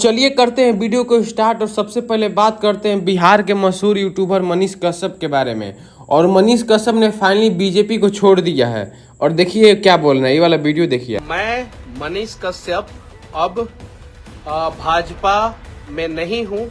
चलिए करते हैं वीडियो को स्टार्ट। और सबसे पहले बात करते हैं बिहार के मशहूर यूट्यूबर मनीष कश्यप के बारे में। और मनीष कश्यप ने फाइनली बीजेपी को छोड़ दिया है। और देखिए क्या बोल रहे हैं, ये वाला वीडियो देखिए। मैं मनीष कश्यप अब भाजपा में नहीं हूं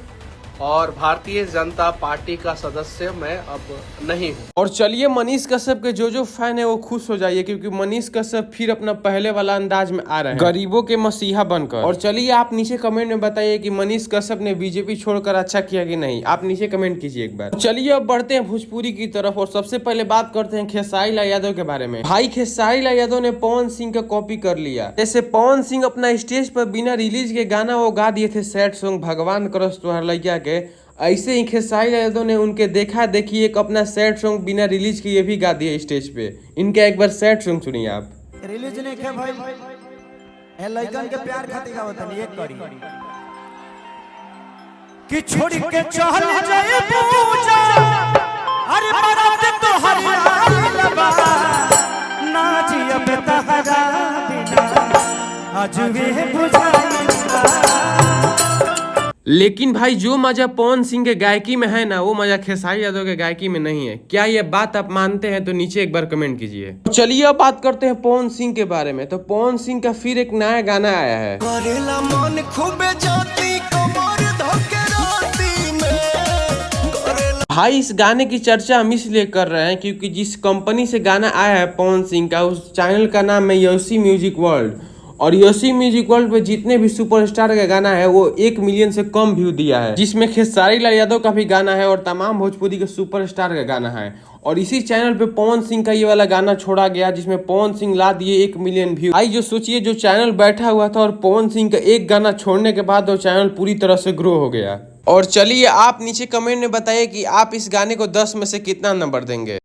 और भारतीय जनता पार्टी का सदस्य मैं अब नहीं हूं। और चलिए मनीष कश्यप के जो फैन है वो खुश हो जाइए, क्योंकि मनीष कश्यप फिर अपना पहले वाला अंदाज में आ रहे हैं, गरीबों के मसीहा बनकर। और चलिए आप नीचे कमेंट में बताइए कि मनीष कश्यप ने बीजेपी छोड़कर अच्छा किया कि नहीं। आप नीचे कमेंट कीजिए एक बार। चलिए अब बढ़ते हैं भोजपुरी की तरफ। और सबसे पहले बात करते हैं खेसारी लाल यादव के बारे में। भाई खेसारी लाल यादव ने पवन सिंह का कॉपी कर लिया। जैसे पवन सिंह अपना स्टेज पर बिना रिलीज के गाना वो गा दिए थे, सैड सॉन्ग भगवान करस तोहर लइका के। ऐसे ही खेसारी लाल यादव ने उनके देखा देखी एक अपना सैड सॉन्ग बिना रिलीज किए भी गा दिया स्टेज पे। इनका एक बार सैड सॉन्ग सुनिए आप। रिलीज नहीं के भाई ए लइकन के प्यार खातिर गावत नहीं एक करी कि छोड़ के चल जाए पूजा अरे मरद तो हरियाल बा ना जियब तहरा बिना आज वे बुझाई। लेकिन भाई जो मजा पवन सिंह के गायकी में है ना, वो मजा खेसारी यादव के गायकी में नहीं है। क्या ये बात आप मानते हैं? तो नीचे एक बार कमेंट कीजिए। चलिए अब बात करते हैं पवन सिंह के बारे में। तो पवन सिंह का फिर एक नया गाना आया है। करेला मन खूबे जाती कमर धके राती में। भाई इस गाने की चर्चा हम इसलिए कर रहे हैं क्योंकि जिस कंपनी से गाना आया है पवन सिंह का, उस चैनल का नाम है यसी म्यूजिक वर्ल्ड। और यसी म्यूजिक वर्ल्ड पे जितने भी सुपरस्टार का गाना है वो 1 मिलियन से कम व्यू दिया है, जिसमें खेसारी लाल यादव का भी गाना है और तमाम भोजपुरी के सुपरस्टार का गाना है। और इसी चैनल पे पवन सिंह का ये वाला गाना छोड़ा गया, जिसमें पवन सिंह ला दिए 1 मिलियन व्यू। आई जो सोचिए, जो चैनल बैठा हुआ था और पवन सिंह का एक गाना छोड़ने के बाद वो चैनल पूरी तरह से ग्रो हो गया। और चलिए आप नीचे कमेंट में बताइए कि आप इस गाने को 10 में से कितना नंबर देंगे।